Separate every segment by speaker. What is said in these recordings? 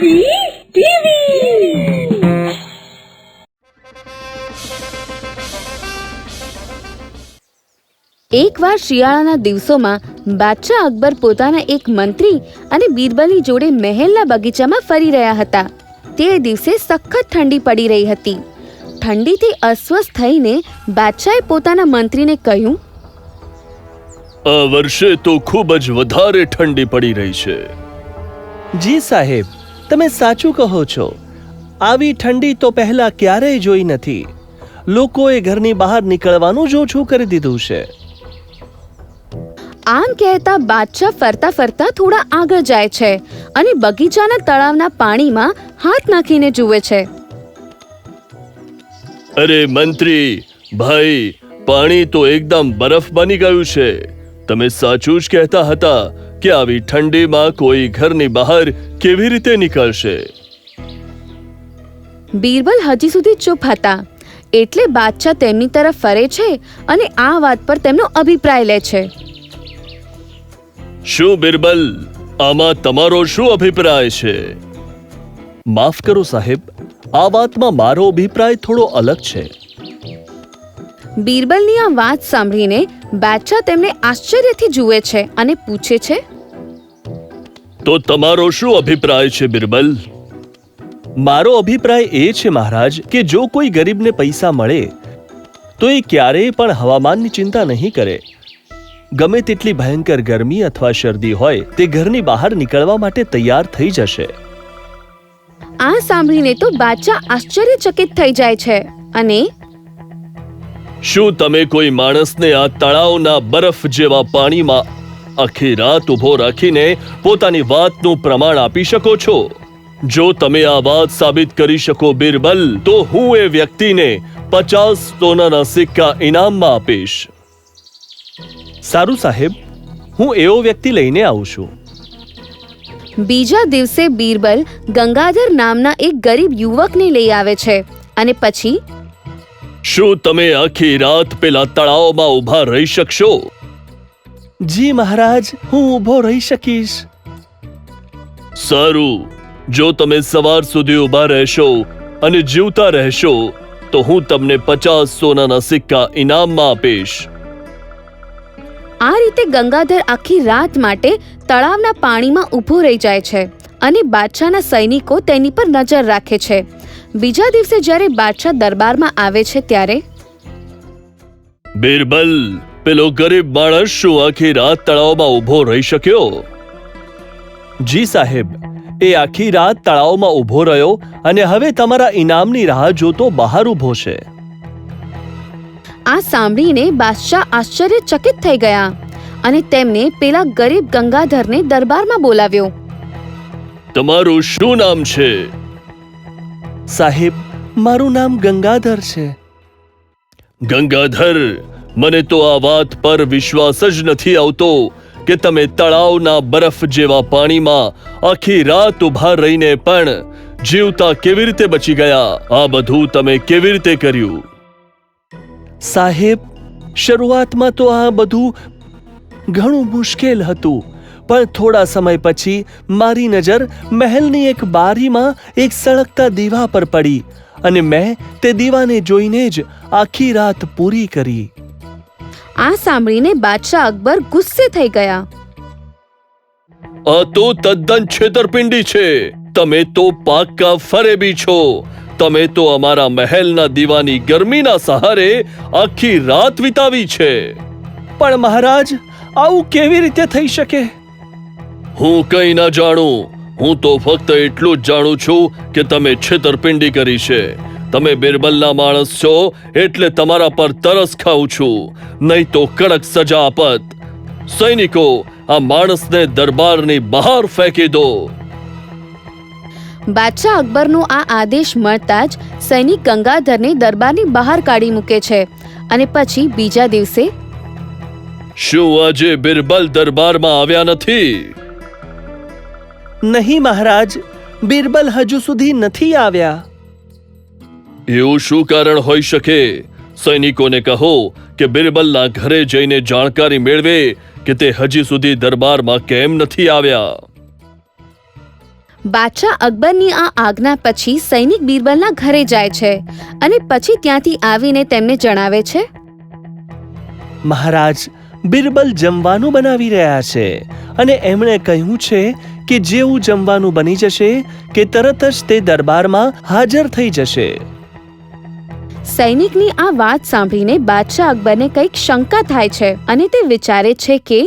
Speaker 1: એકવાર શિયાળાના દિવસોમાં બાદશાહ અકબર પોતાના એક મંત્રી અને બીરબલની જોડે મહેલના બગીચામાં ફરી રહ્યા હતા. તે દિવસે સખત ઠંડી પડી રહી હતી. ઠંડીથી અસ્વસ્થ થઈને બાદશાહે પોતાના મંત્રીને કહ્યું,
Speaker 2: આ વર્ષે તો ખૂબ જ વધારે ઠંડી પડી રહી છે.
Speaker 3: જી સાહેબ, તમે સાચું કહો છો. આવી ઠંડી તો પહેલા ક્યારેય જોઈ નથી. લોકોએ ઘરની બહાર નીકળવાનું જ ઓછું કરી દીધું છે.
Speaker 1: આમ કહેતા બાદશાહ ફરતા ફરતા થોડા આગળ જાય છે અને બગીચાના તળાવના પાણીમાં હાથ નાખીને જુએ છે.
Speaker 2: અરે મંત્રી ભાઈ, પાણી તો એકદમ બરફ બની ગયું છે. તમે સાચું જ કહેતા હતા કે આવી ઠંડીમાં કોઈ ઘરની બહાર કેવી રીતે નીકળશે?
Speaker 1: બીરબલ હજી સુધી ચૂપ હતા. એટલે બાદશાહ તેમની તરફ ફરે છે અને આ વાત પર તેમનો અભિપ્રાય લે છે.
Speaker 2: શું બિરબલ, આમાં તમારો શું અભિપ્રાય છે?
Speaker 3: માફ કરો સાહેબ, આ વાતમાં મારો અભિપ્રાય થોડો અલગ છે.
Speaker 1: બીરબલની આ વાત સાંભળીને બાદશાહ તેમને આશ્ચર્યથી જુએ છે અને પૂછે છે,
Speaker 2: તો તમારો શું અભિપ્રાય છે બિરબલ?
Speaker 3: મારો અભિપ્રાય એ છે મહારાજ કે જો કોઈ ગરીબને પૈસા મળે તો એ ક્યારેય પણ હવામાનની ચિંતા નહીં કરે. ગમે તેટલી ભયંકર ગરમી અથવા શરદી હોય, તે ઘરની બહાર નીકળવા માટે તૈયાર થઈ જશે.
Speaker 1: આ સાંભળીને તો બાદશાહ આશ્ચર્યચકિત થઈ જાય છે અને
Speaker 2: શું તમે કોઈ માણસને આ તળાવના બરફ જેવા પાણીમાં આખી રાત ઊભો રાખીને પોતાની વાતનું પ્રમાણ આપી શકો છો? જો તમે આ વાત સાબિત કરી શકો બિરબલ, તો હું એ વ્યક્તિને 50 સોનાના સિક્કા ઇનામમાં આપીશ.
Speaker 3: સારું સાહેબ, હું એવો વ્યક્તિ લઈને આવું છું.
Speaker 1: બીજા દિવસે બીરબલ ગંગાધર નામના એક ગરીબ યુવકને લઈ આવે છે અને પછી,
Speaker 2: શું તમે આખી રાત પેલા તળાવમાં ઊભા રહી શકશો?
Speaker 3: જી મહારાજ, હું ઊભો રહી શકીશ.
Speaker 2: સારું, જો તમે સવાર સુધી ઊભા રહેશો અને જીવતા રહેશો તો હું તમને 50 સોનાના સિક્કા ઇનામમાં આપીશ.
Speaker 1: આ રીતે ગંગાધર આખી રાત માટે તળાવના પાણીમાં ઊભો રહી જાય છે અને બાદશાહના સૈનિકો તેની પર નજર રાખે છે. બીજા દિવસે જ્યારે બાદશાહ દરબારમાં આવે છે ત્યારે,
Speaker 2: બિરબલ, પેલો ગરીબ માણસ શું આખી રાત તળાવમાં ઊભો રહી શક્યો?
Speaker 3: જી સાહેબ, એ આખી રાત તળાવમાં ઊભો રહ્યો અને હવે તમારા ઇનામની રાહ જોતો બહાર ઊભો છે.
Speaker 1: આ સાંભળીને બાદશાહ આશ્ચર્યચકિત થઈ ગયા અને તેમને પેલા ગરીબ ગંગાધરને દરબારમાં બોલાવ્યો.
Speaker 2: તમારું શું નામ છે?
Speaker 3: સાહેબ, મારું નામ ગંગાધર છે.
Speaker 2: ગંગાધર, મને તો આ વાત પર વિશ્વાસ જ નથી આવતો કે તમે તળાવના બરફ જેવા પાણીમાં આખી રાત ઊભા રહીને પણ જીવતા કેવી રીતે બચી ગયા? આ બધું તમે કેવી રીતે કર્યું?
Speaker 3: સાહેબ, શરૂઆતમાં તો આ બધું ઘણું મુશ્કેલ હતું, પણ થોડા સમય પછી મારી નજર મહેલની એક બારીમાં એક સળગતા દીવા પર પડી અને મેં તે દીવાને જોઈને જ આખી રાત પૂરી કરી.
Speaker 1: આ સાંભળીને બાદશાહ અકબર ગુસ્સે થઈ ગયા.
Speaker 2: આ તો તદ્દન છેતરપિંડી છે. તમે તો પાક્કા ફરેબી છો. તમે તો અમારા મહેલના દીવાની ગરમીના સહારે આખી રાત વિતાવી છે.
Speaker 3: પણ મહારાજ, આવું કેવી રીતે થઈ શકે?
Speaker 2: હું કંઈ ના જાણું. હું તો ફક્ત એટલું જ જાણું છું કે તમે છેતરપિંડી કરી છે. તમે બિરબલના માણસ છો એટલે તમારા પર તરસ ખાઉં છું, નહીં તો કડક સજા આપત. સૈનિકો, આ માણસને દરબારની બહાર ફેંકી દો.
Speaker 1: બાદશાહ અકબરનો આ આદેશ મળતા જ સૈનિક ગંગાધરને દરબારની બહાર કાઢી મૂકે છે અને પછી બીજા દિવસે,
Speaker 2: શું આજે બિરબલ દરબારમાં આવ્યા નથી?
Speaker 3: નહીં મહારાજ, બિરબલ હજુ સુધી નથી આવ્યા.
Speaker 2: એવું શું કારણ હોઈ શકે? સૈનિકોને કહો કે બિરબલના ઘરે જઈને જાણકારી મેળવે કે તે હજી સુધી દરબારમાં કેમ નથી આવ્યા.
Speaker 1: બાદશાહ અકબરની આ આજ્ઞા પછી સૈનિક બીરબલના ઘરે જાય છે અને પછી ત્યાંથી આવીને તેમને જણાવે છે,
Speaker 3: મહારાજ, બિરબલ જમવાનું બનાવી રહ્યા છે અને એમણે કહ્યું છે કે જેવું જમવાનું બની જશે કે તરત જ તે દરબારમાં હાજર થઈ જશે.
Speaker 1: સૈનિકની આ વાત સાંભળીને બાદશાહ અકબરને કંઈક શંકા થાય છે અને તે વિચારે છે કે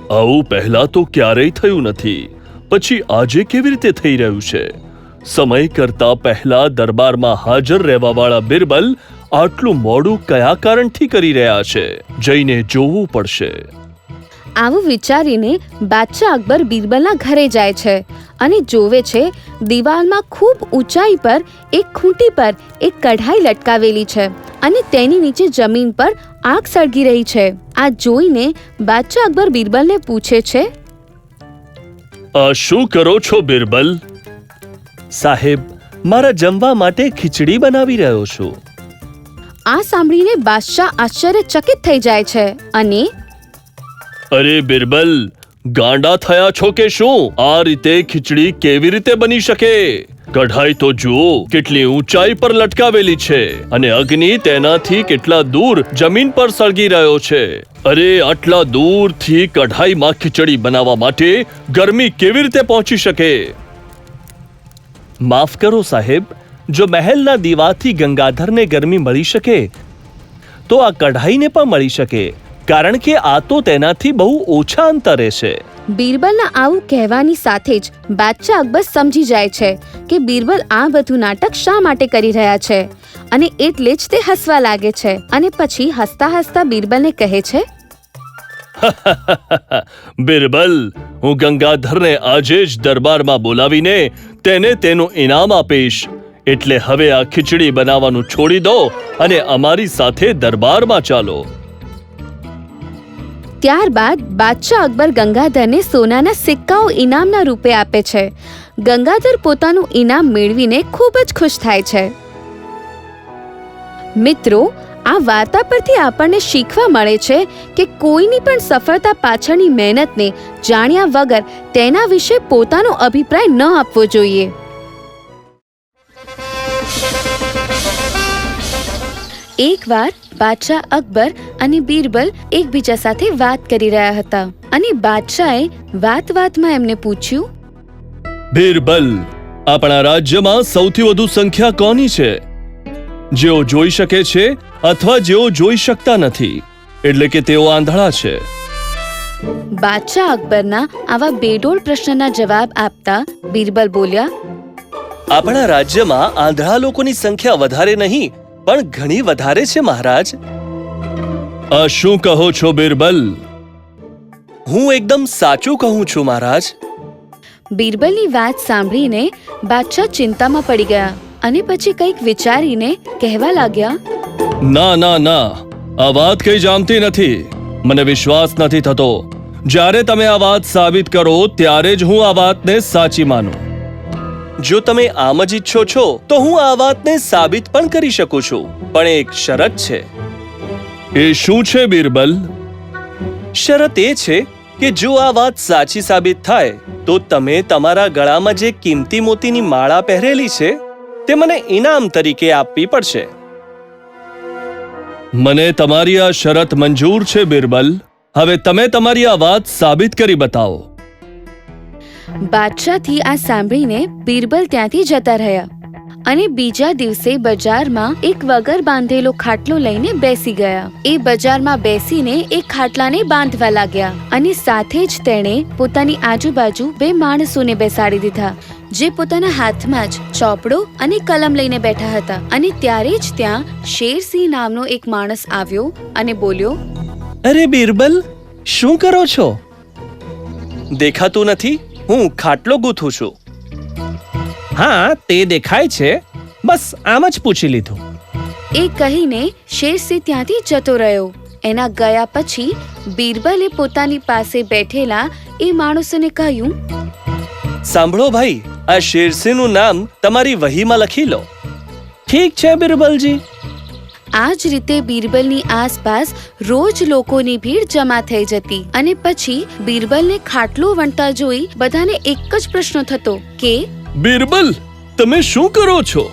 Speaker 2: આવું પહેલા તો ક્યારેય થયું નથી, પછી આજે કેવી રીતે થઈ રહ્યું છે? સમય કરતા પહેલા દરબારમાં હાજર રહેવાવાળા બિરબલ આટલું મોડું કયા કારણથી કરી રહ્યા છે? જઈને જોવું પડશે.
Speaker 1: આવું વિચારીને બાદશાહ અકબર બીરબલના ઘરે જાય છે અને જોવે છે દિવાલમાં ખૂબ ઊંચાઈ પર એક ખૂંટી પર એક કઢાઈ લટકાવેલી છે અને તેની નીચે જમીન પર આગ સળગી રહી છે. આ જોઈને બાદશાહ અકબર બીરબલને પૂછે છે,
Speaker 2: આ શું કરો છો બિરબલ?
Speaker 3: સાહેબ, મારા જમવા માટે ખીચડી બનાવી રહ્યો છું.
Speaker 1: આ સાંભળીને બાદશાહ આશ્ચર્યચકિત થઈ જાય છે અને
Speaker 2: અરે બિરબલ, ગાંડા થયા છો કે શું? આ રીતે ખીચડી કેવી રીતે બની શકે? કઢાઈ તો જુઓ કેટલી ઊંચાઈ પર લટકાવેલી છે અને અગ્નિ તેનાથી કેટલા દૂર જમીન પર સળગી રહ્યો છે. અરે આટલા દૂરથી કઢાઈમાં ખીચડી બનાવવા માટે ગરમી કેવી રીતે પહોંચી શકે?
Speaker 3: માફ કરો સાહેબ, જો મહેલના દીવાથી ગંગાધરને ગરમી મળી શકે તો આ કઢાઈને પણ મળી શકે, કારણ કે આ તો તેનાથી બહુ ઓછા અંતરે છે.
Speaker 1: બીરબલના આવું કહેવાની સાથે જ બાદશાહ અકબર સમજી જાય છે કે બીરબલ આ બધું નાટક શા માટે કરી રહ્યા છે અને એટલે જ તે હસવા લાગે છે અને પછી હસતા હસતા બીરબલને કહે છે,
Speaker 2: બિરબલ, હું ગંગાધરને આજે જ દરબારમાં બોલાવીને તેને તેનું ઇનામ આપીશ. એટલે હવે આ ખીચડી બનાવવાનું છોડી દો અને અમારી સાથે દરબારમાં ચાલો.
Speaker 1: ત્યારબાદ બાદશાહ અકબર ગંગાધરને સોનાના સિક્કાઓ ઇનામના રૂપે આપે છે. ગંગાધર પોતાનું ઇનામ મેળવીને ખૂબ જ ખુશ થાય છે. મિત્રો, આ વાર્તા પરથી આપણને શીખવા મળે છે કે કોઈની પણ સફળતા પાછળની મહેનતને જાણ્યા વગર તેના વિશે પોતાનો અભિપ્રાય ન આપવો જોઈએ. એકવાર બાદશાહ અકબર અને બીરબલ એકબીજા સાથે વાત કરી રહ્યા હતા અને બાદશાહે વાતમાં એમને પૂછ્યું,
Speaker 2: બિરબલ, આપણા રાજ્યમાં સૌથી વધુ સંખ્યા કોની છે? જેઓ જોઈ શકે છે અથવા જેઓ જોઈ શકતા નથી, એટલે કે તેઓ આંધળા છે.
Speaker 1: બાદશાહ અકબરના આવા બેડોળ પ્રશ્નના જવાબ આપતા બીરબલ બોલ્યા,
Speaker 3: આપણા રાજ્યમાં આંધળા લોકોની સંખ્યા વધારે નહીં પણ ઘણી વધારે છે મહારાજ.
Speaker 2: આ શું કહો છો બિરબલ?
Speaker 3: હું એકદમ સાચું કહું છું મહારાજ.
Speaker 1: બીરબલની વાત સાંભળીને બાદશાહ ચિંતામાં પડી ગયા અને પછી કંઈક વિચારીને કહેવા લાગ્યા,
Speaker 2: ના ના ના, આ વાત કઈ જામતી નથી. મને વિશ્વાસ નથી થતો. જ્યારે તમે આ વાત સાબિત કરો ત્યારે જ હું આ વાતને સાચી માનું.
Speaker 3: જો તમે આમ જ ઈચ્છો છો તો હું આ વાતને સાબિત પણ કરી શકું છું, પણ એક શરત છે.
Speaker 2: એ શું છે બિરબલ?
Speaker 3: શરત એ છે કે જો આ વાત સાચી સાબિત થાય તો તમે તમારા ગળામાં જે કિંમતી મોતીની માળા પહેરેલી છે તે મને ઇનામ તરીકે આપવી પડશે.
Speaker 2: મને તમારી આ શરત મંજૂર છે બિરબલ. હવે તમે તમારી આ વાત સાબિત કરી બતાવો.
Speaker 1: બાદશાહથી આ સાંભળીને બીરબલ ત્યાંથી જતા રહ્યા અને બીજા દિવસે બજારમાં એક વગર બાંધેલો ખાટલો લઈને બેસી ગયા. એ બજારમાં બેસીને એ ખાટલાને બાંધવા લાગ્યા અને સાથે જ તેણે પોતાની આજુબાજુ બે માણસોને બેસાડી દીધા જે પોતાના હાથમાં જ ચોપડો અને કલમ લઈને બેઠા હતા. અને ત્યારે જ ત્યાં શેરસિંહ નામનો એક માણસ આવ્યો અને બોલ્યો,
Speaker 3: અરે બિરબલ, શું કરો છો? દેખાતું નથી, હું ખાટલો ગૂંથું છું. હા, તે દેખાય છે. બસ આમ જ પૂછી લીધું.
Speaker 1: એ કહીને શેરસિંહ ત્યાંથી જતો રહ્યો. એના ગયા પછી બીરબલે પોતાની પાસે બેઠેલા એ માણસોને કહ્યું,
Speaker 3: સાંભળો ભાઈ, આ શેરસિંહનું નામ તમારી વહીમાં લખી લો. ઠીક છે બિરબલજી.
Speaker 1: આ જ રીતે બીરબલની આસપાસ રોજ લોકોની ભીડ જમા થઈ જતી અને પછી બીરબલને ખાટલો વણતા જોઈ બધાને એક જ પ્રશ્ન થતો કે
Speaker 2: બીરબલ, તમે શું કરો છો?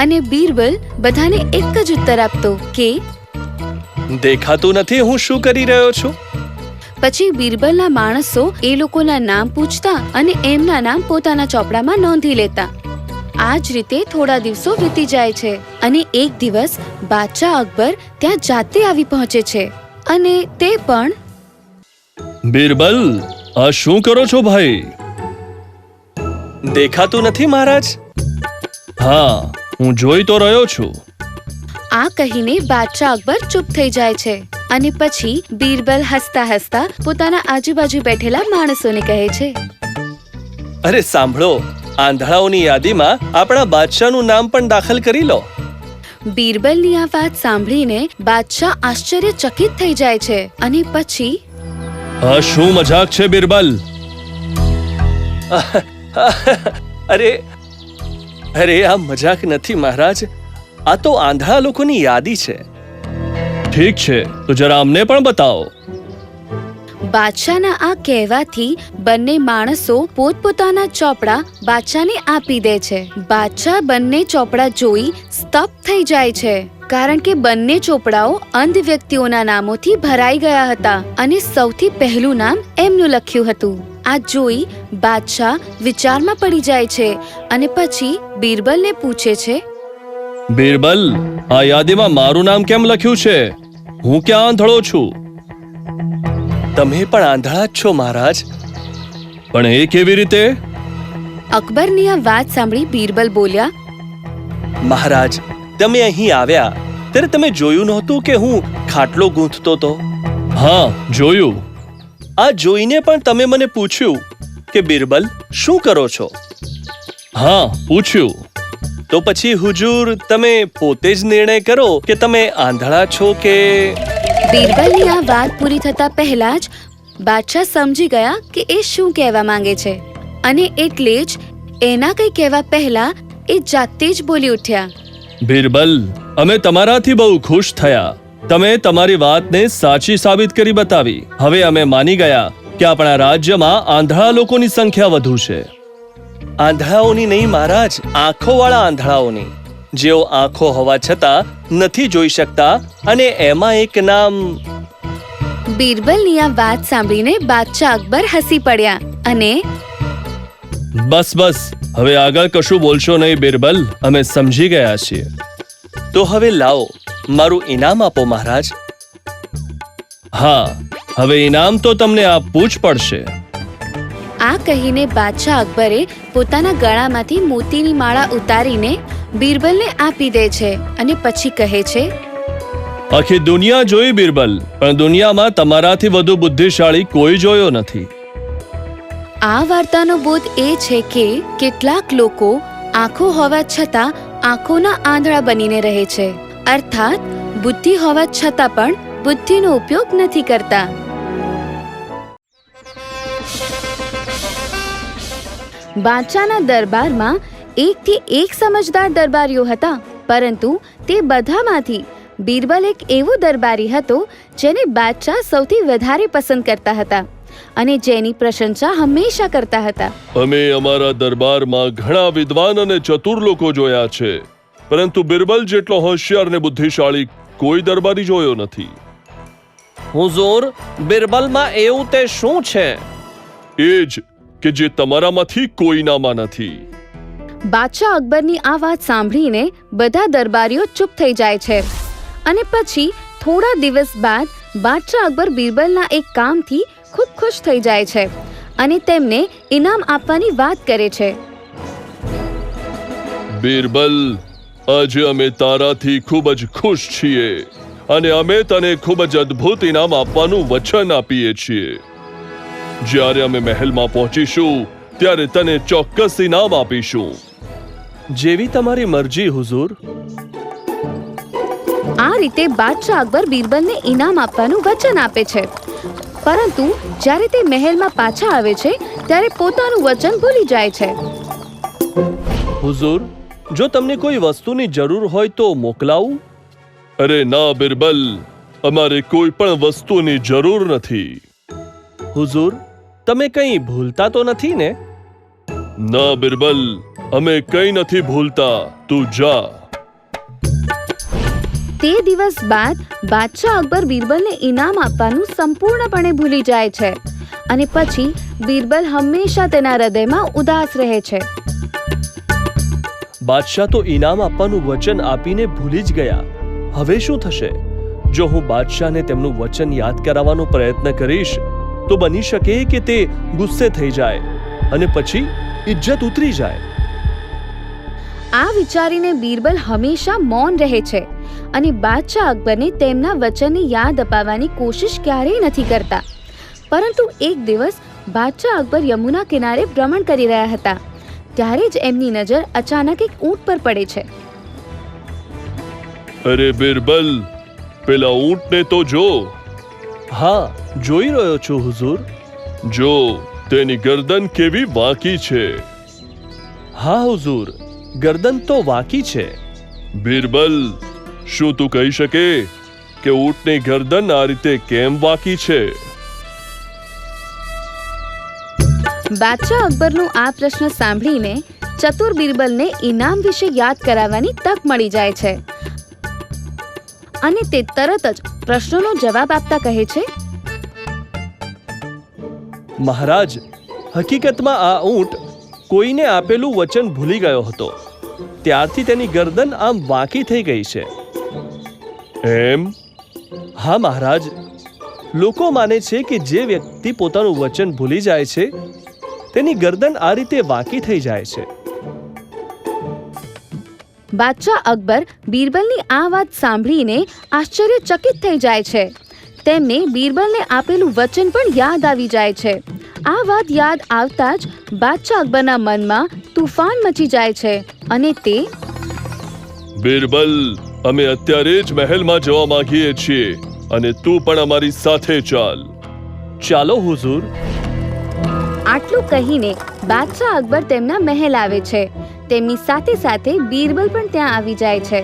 Speaker 1: અને બીરબલ બધાને એક જ ઉત્તર આપતો કે
Speaker 3: દેખાતું નથી હું શું કરી રહ્યો છું.
Speaker 1: પછી બીરબલના માણસો એ લોકોના નામ પૂછતા અને એમના નામ પોતાના ચોપડામાં નોંધી લેતા. આ જ રીતે થોડા દિવસો વીતી જાય છે અને એક દિવસ બાદશાહ અકબર ત્યાં જાતે આવી પહોંચે છે અને તે પણ
Speaker 2: બીરબલ, આ શું કરો છો ભાઈ?
Speaker 3: દેખાતું નથી મહારાજ.
Speaker 2: હા, હું જોઈ તો રહ્યો છું.
Speaker 1: આ કહીને બાદશાહ અકબર ચૂપ થઈ જાય છે અને પછી બીરબલ હસતા હસતા પોતાના આજુબાજુ બેઠેલા માણસોને કહે છે,
Speaker 3: અરે સાંભળો, આંધળાઓની યાદીમાં આપણા બાદશાહનું નામ પણ દાખલ કરી લો.
Speaker 1: બીરબલની આ વાત સાંભળીને બાદશાહ આશ્ચર્યચકિત થઈ જાય છે અને પછી
Speaker 2: આ શું મજાક છે બીરબલ?
Speaker 3: અરે આ મજાક નથી મહારાજ. આ તો આંધળા લોકોની યાદી છે.
Speaker 2: ઠીક છે, તો જરા અમને પણ બતાવો.
Speaker 1: બાદશાહના આ કહેવાથી બંને માણસો પોતપોતાના ચોપડા બાદશાહને આપી દે છે. બાદશાહ બંને ચોપડા જોઈ સ્તબ્ધ થઈ જાય છે કારણ કે બંને ચોપડાઓ અંધ વ્યક્તિઓના નામોથી ભરાઈ ગયા હતા અને સૌથી પહેલું નામ એમનું લખ્યું હતું. આ જોઈ બાદશાહ વિચારમાં પડી જાય છે અને પછી બીરબલને પૂછે છે,
Speaker 2: બીરબલ, આ યાદીમાં મારું નામ કેમ લખ્યું છે? હું ક્યાં આંધળો છું?
Speaker 3: તમે પણ આંધળા જ છો મહારાજ.
Speaker 2: પણ એ કેવી રીતે?
Speaker 1: અકબરની આ વાત સાંભળી બીરબલ બોલ્યા,
Speaker 3: મહારાજ, તમે અહીં આવ્યા ત્યારે તમે જોયું નહોતું કે હું ખાટલો ગૂંથતો હતો?
Speaker 2: હા, જોયું.
Speaker 3: આ જોઈને પણ તમે મને પૂછ્યું કે બીરબલ શું કરો છો?
Speaker 2: હા, પૂછ્યું.
Speaker 3: તો પછી હુજુર, તમે પોતે જ નિર્ણય કરો કે તમે આંધળા છો કે...
Speaker 1: બીરબલની આ વાત પૂરી થતા પહેલા જ બાદશાહ સમજી ગયા કે એ શું કહેવા માંગે છે અને એટલે જ એના કંઈ કહેવા પહેલા એ જાતે જ બોલી ઉઠ્યા,
Speaker 2: બીરબલ, અમે તમારાથી બહુ ખુશ થયા. તમે તમારી વાતને સાચી સાબિત કરી બતાવી. હવે અમે માની ગયા કે આપણા રાજ્યમાં આંધળા લોકોની સંખ્યા વધુ છે.
Speaker 3: આંધળાઓની નહીં મહારાજ, આંખોવાળા આંધળાઓની, જેઓ આંખો હોવા છતાં નથી જોઈ શકતા. અને એમાં એક નામ...
Speaker 1: બીરબલની આ વાત સાંભળીને બાદશાહ અકબર હસી પડ્યા અને
Speaker 2: બસ, હવે આગળ કશું બોલશો નહીં બીરબલ, અમે સમજી ગયા છીએ.
Speaker 3: તો હવે લાવો, મારું ઇનામ આપો મહારાજ.
Speaker 2: હા, હવે ઇનામ તો તમને આપવું જ પડશે.
Speaker 1: આ કહીને બાદશાહ અકબરે પોતાના ગળામાંથી મોતીની માળા ઉતારીને બીરબલને આપી દે છે અને પછી કહે છે,
Speaker 2: આખી દુનિયા જોઈ બીરબલ, પણ દુનિયામાં તમારાથી વધુ બુદ્ધિશાળી કોઈ જોયો નથી.
Speaker 1: આ વાર્તાનો બોધ એ છે કે કેટલાક લોકો આંખો હોવા છતાં આંખોના આંધળા બનીને રહે છે, અર્થાત બુદ્ધિ હોવા છતાં પણ બુદ્ધિનો ઉપયોગ નથી કરતા. બાદશાહના દરબારમાં એકથી એક સમજદાર દરબારીઓ હતા, પરંતુ તે બધામાંથી બીરબલ એક એવો દરબારી હતો જેને બાદશાહ સૌથી વધારે પસંદ કરતા હતા અને જેની પ્રશંસા હંમેશા કરતા હતા.
Speaker 2: અમે અમારા દરબારમાં ઘણા વિદ્વાન અને ચતુર લોકો જોયા છે, પરંતુ બીરબલ જેટલો હોશિયાર અને બુદ્ધિશાળી કોઈ દરબારી જોયો નથી.
Speaker 3: હુજુર, બીરબલમાં એવું તે શું છે?
Speaker 2: એ જ કે જે તમારામાંથી કોઈનામાં નથી.
Speaker 1: બાદશાહ અકબરની આ વાત સાંભળીને બધા દરબારીઓ ચૂપ થઈ જાય છે અને પછી થોડા દિવસ બાદ બાદશાહ અકબર બીરબલના એક કામથી ખૂબ ખુશ થઈ જાય છે અને તેમને ઇનામ આપવાની વાત કરે છે.
Speaker 2: બીરબલ, આજે અમે તારાથી ખૂબ જ ખુશ છીએ અને અમે તને ખૂબ જ અદ્ભુત ઇનામ આપવાનું વચન આપીએ છીએ. જ્યારે અમે મહેલમાં પહોંચીશું ત્યારે તને ચોક્કસ ઇનામ આપીશું.
Speaker 3: જેવી તમારી મરજી હુજુર.
Speaker 1: આ રીતે બાદશાહ અકબર બીરબલને ઇનામ આપવાનું વચન આપે છે, પરંતુ જ્યારે તે મહેલમાં પાછા આવે છે ત્યારે પોતાનું વચન ભૂલી જાય છે.
Speaker 3: હુજુર, જો તમને કોઈ વસ્તુની જરૂર હોય તો મોકલાવું?
Speaker 2: અરે ના બિરબલ, અમારે કોઈ પણ વસ્તુની જરૂર નથી.
Speaker 3: હુઝુર, તમે કંઈ ભૂલતા તો નથી ને?
Speaker 2: ના બિરબલ, અમે કંઈ નથી ભૂલતા. તું જા.
Speaker 1: તે દિવસ બાદ બાદશાહ અકબર બિરબલને ઇનામ આપવાનું સંપૂર્ણપણે ભૂલી જાય છે અને પછી બિરબલ હંમેશા તેના હૃદયમાં ઉદાસ રહે છે.
Speaker 3: બાદશાહ તો ઇનામ આપવાનું વચન આપીને ભૂલી જ ગયા. હવે શું થશે? જો હું બાદશાહને તેમનું વચન યાદ કરાવવાનો પ્રયત્ન કરીશ તો બની શકે કે તે ગુસ્સે થઈ જાય અને પછી ઇજ્જત ઉતરી જાય.
Speaker 1: આ વિચારીને બિરબલ હંમેશા મૌન રહે છે અને બાદશાહ અકબરને તેમના વચનને યાદ અપાવવાની કોશિશ ક્યારેય નથી કરતા. પરંતુ એક દિવસ બાદશાહ અકબર યમુના કિનારે ભ્રમણ કરી રહ્યા હતા. ત્યારે જ એમની નજર અચાનક એક ઊંટ પર પડે છે.
Speaker 2: અરે બિરબલ, પેલા ઊંટને તો જો.
Speaker 3: હા, જોઈ રહ્યો છું હુઝુર.
Speaker 2: જો, તેની ગરદન કેવી વાંકી છે.
Speaker 3: હા હુઝુર, ગરદન તો વાંકી છે.
Speaker 2: બિરબલ, શું તું કહી શકે કે ઊંટની ગરદન આ રીતે કેમ વાંકી છે?
Speaker 1: બાદશાહ અકબરનો આ પ્રશ્ન સાંભળીને ચતુર બિરબલને ઇનામ વિશે યાદ કરાવવાની તક મળી જાય છે અને તે તરત જ પ્રશ્નનો જવાબ આપતા કહે છે,
Speaker 3: મહારાજ, હકીકતમાં આ ઊંટ કોઈને આપેલું વચન ભૂલી ગયો હતો. ત્યારથી તેની ગરદન આમ વાંકી થઈ ગઈ છે.
Speaker 2: એમ?
Speaker 3: હા મહારાજ, લોકો માને છે કે જે વ્યક્તિ પોતાનું વચન ભૂલી જાય છે તેની ગરદન આ રીતે વાંકી થઈ જાય છે.
Speaker 1: બાદશાહ અકબર બિરબલની આ વાત સાંભળીને આશ્ચર્યચકિત થઈ જાય છે. તેમને બિરબલને આપેલું વચન પણ યાદ આવી જાય છે. આ વાત યાદ આવતા જ બાદશાહ અકબરના મનમાં તૂફાન મચી જાય છે અને તે,
Speaker 2: બિરબલ, અમે અત્યારે જ મહેલમાં જવા માંગીએ છીએ અને તું પણ અમારી સાથે ચાલ.
Speaker 3: ચાલો હુઝુર.
Speaker 1: આટલું કહીને બાદશાહ અકબર તેમના મહેલ આવે છે. તેમની સાથે સાથે બિરબલ પણ ત્યાં આવી જાય છે.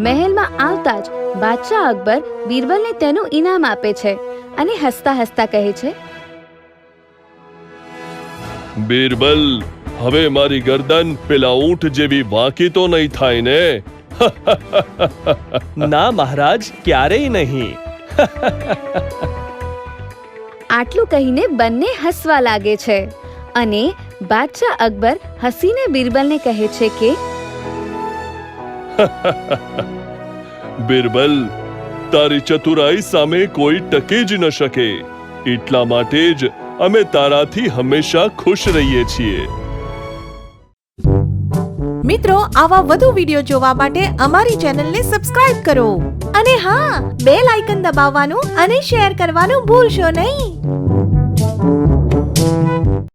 Speaker 1: મહેલમાં આવતા જ બાદશાહ અકબર બિરબલને તેનું ઇનામ આપે છે અને હસતા હસતા કહે છે,
Speaker 2: બિરબલ, હવે મારી ગરદન પેલા ઊંટ જેવી વાંકી તો નહીં થાય ને?
Speaker 3: ના મહારાજ, ક્યારેય નહીં.
Speaker 1: આટલું કહીને બંને હસવા લાગે છે અને બાદશાહ અકબર હસીને બિરબલને કહે છે કે,
Speaker 2: બિરબલ, તારી ચતુરાઈ સામે કોઈ ટકી જ ન શકે. એટલા માટે જ અમે તારાથી હંમેશા ખુશ રહીએ છીએ.
Speaker 4: મિત્રો, આવા વધુ વિડિયો જોવા માટે અમારી ચેનલને સબસ્ક્રાઇબ કરો અને હા, બેલ આઇકન દબાવવાનું અને શેર કરવાનું ભૂલશો નહીં.